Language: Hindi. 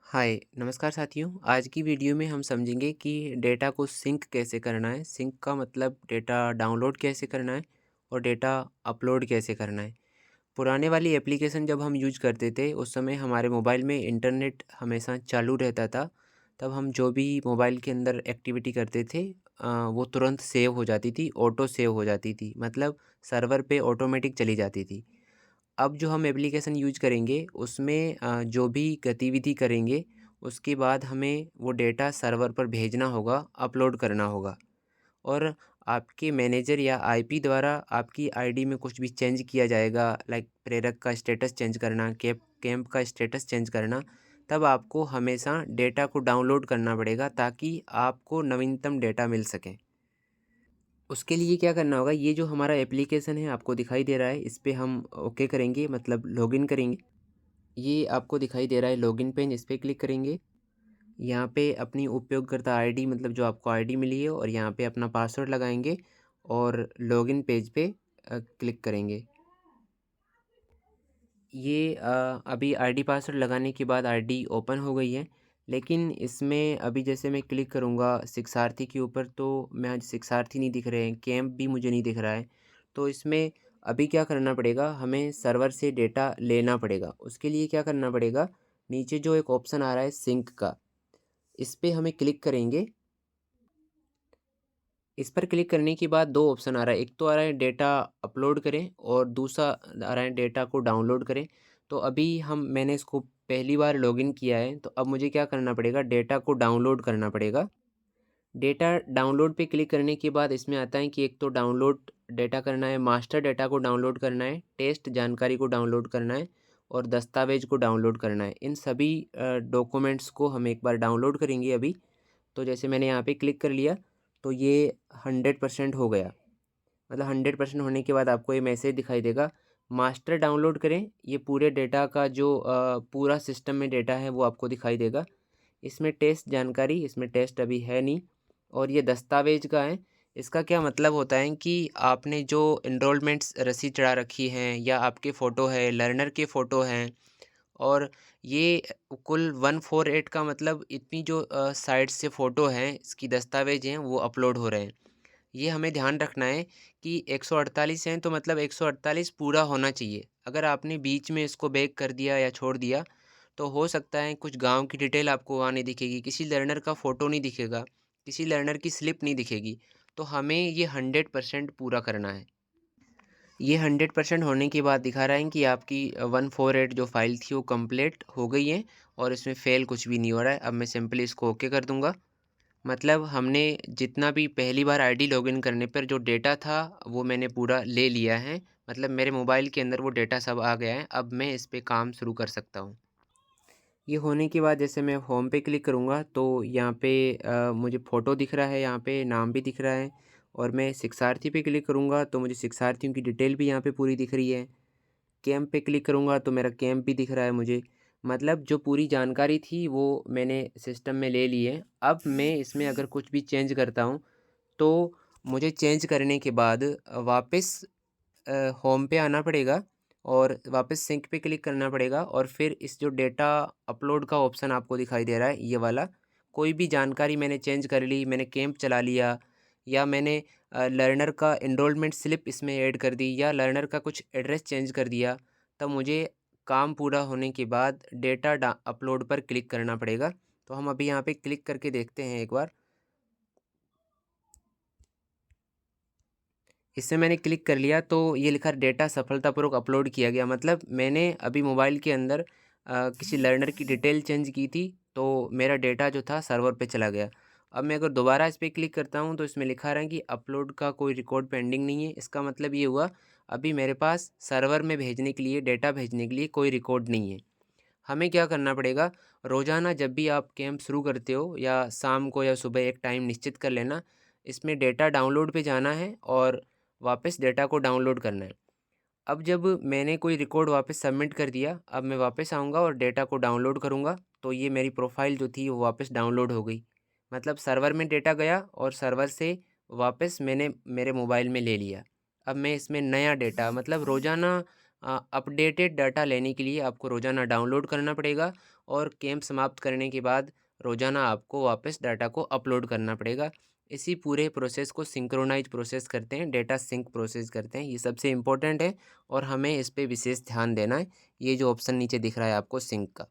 हाय नमस्कार साथियों। आज की वीडियो में हम समझेंगे कि डेटा को सिंक कैसे करना है। सिंक का मतलब डेटा डाउनलोड कैसे करना है और डेटा अपलोड कैसे करना है। पुराने वाली एप्लीकेशन जब हम यूज करते थे उस समय हमारे मोबाइल में इंटरनेट हमेशा चालू रहता था। तब हम जो भी मोबाइल के अंदर एक्टिविटी करते थे वो तुरंत सेव हो जाती थी, ऑटो सेव हो जाती थी, मतलब सर्वर पे ऑटोमेटिक चली जाती थी। अब जो हम एप्लीकेशन यूज करेंगे उसमें जो भी गतिविधि करेंगे उसके बाद हमें वो डेटा सर्वर पर भेजना होगा, अपलोड करना होगा। और आपके मैनेजर या आईपी द्वारा आपकी आईडी में कुछ भी चेंज किया जाएगा, लाइक प्रेरक का स्टेटस चेंज करना, कैंप का स्टेटस चेंज करना। तब आपको हमेशा डेटा को डाउनलोड करना पड़ेगा ताकि आपको नवीनतम डेटा मिल सके। उसके लिए क्या करना होगा, ये जो हमारा एप्लीकेशन है आपको दिखाई दे रहा है, इस पे हम ओके करेंगे, मतलब लॉगिन करेंगे। ये आपको दिखाई दे रहा है लॉगिन पेज, इस पे क्लिक करेंगे। यहाँ पे अपनी उपयोगकर्ता आईडी, मतलब जो आपको आईडी मिली है, और यहाँ पे अपना पासवर्ड लगाएंगे और लॉगिन पेज पे क्लिक करेंगे। ये अभी आईडी पासवर्ड लगाने के बाद आईडी ओपन हो गई है। लेकिन इसमें अभी जैसे मैं क्लिक करूँगा शिक्षार्थी के ऊपर तो मैं आज शिक्षार्थी नहीं दिख रहे हैं, कैंप भी मुझे नहीं दिख रहा है। तो इसमें अभी क्या करना पड़ेगा, हमें सर्वर से डेटा लेना पड़ेगा। उसके लिए क्या करना पड़ेगा, नीचे जो एक ऑप्शन आ रहा है सिंक का, इस पे हमें क्लिक करेंगे। इस पर क्लिक करने के बाद दो ऑप्शन आ रहा है, एक तो आ रहा है डेटा अपलोड करें और दूसरा आ रहा है डेटा को डाउनलोड करें। तो अभी मैंने इसको पहली बार लॉगिन किया है, तो अब मुझे क्या करना पड़ेगा, डेटा को डाउनलोड करना पड़ेगा। डेटा डाउनलोड पे क्लिक करने के बाद इसमें आता है कि एक तो डाउनलोड डेटा करना है, मास्टर डेटा को डाउनलोड करना है, टेस्ट जानकारी को डाउनलोड करना है और दस्तावेज को डाउनलोड करना है। इन सभी डॉक्यूमेंट्स को हम एक बार डाउनलोड करेंगे अभी। तो जैसे मैंने यहाँ पे क्लिक कर लिया तो ये 100% हो गया। मतलब 100% होने के बाद आपको ये मैसेज दिखाई देगा, मास्टर डाउनलोड करें। ये पूरे डेटा का जो पूरा सिस्टम में डेटा है वो आपको दिखाई देगा। इसमें टेस्ट जानकारी, इसमें टेस्ट अभी है नहीं। और ये दस्तावेज का है। इसका क्या मतलब होता है कि आपने जो इनरोलमेंट्स रसीद चढ़ा रखी हैं या आपके फ़ोटो है, लर्नर के फ़ोटो हैं, और ये कुल 148 का मतलब इतनी जो साइट से फ़ोटो हैं, इसकी दस्तावेज हैं, वो अपलोड हो रहे हैं। ये हमें ध्यान रखना है कि 148 हैं तो मतलब 148 पूरा होना चाहिए। अगर आपने बीच में इसको बैक कर दिया या छोड़ दिया तो हो सकता है कुछ गांव की डिटेल आपको वहाँ नहीं दिखेगी, किसी लर्नर का फ़ोटो नहीं दिखेगा, किसी लर्नर की स्लिप नहीं दिखेगी। तो हमें ये 100% पूरा करना है। ये 100% होने के बाद दिखा रहा है कि आपकी 148 जो फाइल थी वो कंप्लीट हो गई है और इसमें फ़ेल कुछ भी नहीं हो रहा है। अब मैं सिंपली इसको ओके कर दूंगा। मतलब हमने जितना भी पहली बार आईडी लॉगिन करने पर जो डेटा था वो मैंने पूरा ले लिया है। मतलब मेरे मोबाइल के अंदर वो डेटा सब आ गया है। अब मैं इस पे काम शुरू कर सकता हूँ। ये होने के बाद जैसे मैं होम पे क्लिक करूँगा तो यहाँ पे मुझे फ़ोटो दिख रहा है, यहाँ पे नाम भी दिख रहा है। और मैं शिक्षार्थी पे क्लिक करूँगा तो मुझे शिक्षार्थियों की डिटेल भी यहाँ पे पूरी दिख रही है। कैंप पे क्लिक करूँगा तो मेरा कैंप भी दिख रहा है मुझे। मतलब जो पूरी जानकारी थी वो मैंने सिस्टम में ले ली है। अब मैं इसमें अगर कुछ भी चेंज करता हूँ तो मुझे चेंज करने के बाद वापस होम पे आना पड़ेगा और वापस सिंक पे क्लिक करना पड़ेगा। और फिर इस जो डेटा अपलोड का ऑप्शन आपको दिखाई दे रहा है ये वाला, कोई भी जानकारी मैंने चेंज कर ली, मैंने कैंप चला लिया या मैंने लर्नर का एनरोलमेंट स्लिप इसमें ऐड कर दी या लर्नर का कुछ एड्रेस चेंज कर दिया, तब मुझे काम पूरा होने के बाद डेटा अपलोड पर क्लिक करना पड़ेगा। तो हम अभी यहाँ पे क्लिक करके देखते हैं एक बार। इससे मैंने क्लिक कर लिया तो ये लिखा डेटा सफलतापूर्वक अपलोड किया गया। मतलब मैंने अभी मोबाइल के अंदर किसी लर्नर की डिटेल चेंज की थी तो मेरा डेटा जो था सर्वर पे चला गया। अब मैं अगर दोबारा इस पर क्लिक करता हूँ तो इसमें लिखा रहा है कि अपलोड का कोई रिकॉर्ड पेंडिंग नहीं है। इसका मतलब ये हुआ अभी मेरे पास सर्वर में भेजने के लिए, डेटा भेजने के लिए कोई रिकॉर्ड नहीं है। हमें क्या करना पड़ेगा, रोज़ाना जब भी आप कैंप शुरू करते हो या शाम को या सुबह एक टाइम निश्चित कर लेना, इसमें डेटा डाउनलोड पे जाना है और वापस डेटा को डाउनलोड करना है। अब जब मैंने कोई रिकॉर्ड वापस सबमिट कर दिया, अब मैं वापस आऊँगा और डेटा को डाउनलोड करूँगा तो ये मेरी प्रोफाइल जो थी वो वापस डाउनलोड हो गई। मतलब सर्वर में डेटा गया और सर्वर से वापस मैंने मेरे मोबाइल में ले लिया। अब मैं इसमें नया डेटा, मतलब रोज़ाना अपडेटेड डाटा लेने के लिए आपको रोज़ाना डाउनलोड करना पड़ेगा और कैंप समाप्त करने के बाद रोज़ाना आपको वापस डाटा को अपलोड करना पड़ेगा। इसी पूरे प्रोसेस को सिंक्रोनाइज प्रोसेस करते हैं, डेटा सिंक प्रोसेस करते हैं। ये सबसे इम्पोर्टेंट है और हमें इस पे विशेष ध्यान देना है। ये जो ऑप्शन नीचे दिख रहा है आपको सिंक का।